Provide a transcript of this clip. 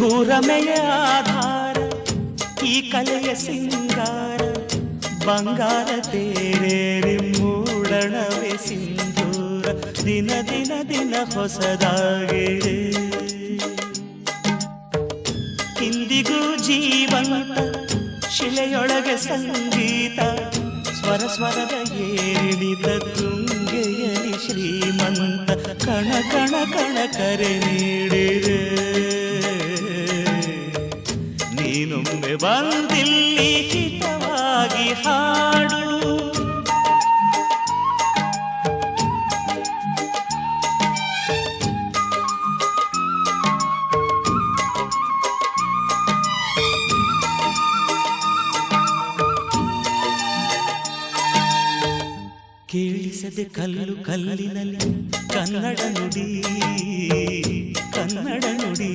ಭೂರಮೆಯ ಆಧಾರ ಈ ಕಲೆಯ ಸಿಂಗಾರ ಬಂಗಾರ ತೇರೇರಿ ಮೂಡಣವೇ ಸಿಂಧೂರ ದಿನ ದಿನ ದಿನ ಹೊಸದಾಗಿದೆ ಇಂದಿಗೂ ಜೀವಂತ ಶಿಲೆಯೊಳಗೆ ಸಂಗೀತ ಸ್ವರ ಸ್ವರದ ಏರಿಳಿದ ತುಂಗೆಯಲಿ ಶ್ರೀಮಂತ ಕಣ ಕಣ ಕಣ ಕರೆ ನೀಡಿದೆ ನೀನೊಮ್ಮೆ ಬಂದಿಲ್ಲಿ ಹಿತವಾಗಿ ಹಾಡು ಕೇಳಿಸದೆ ಕಲ್ಲು ಕಲ್ಲಿನಲ್ಲಿ ಕನ್ನಡ ನುಡಿ ಕನ್ನಡ ನುಡಿ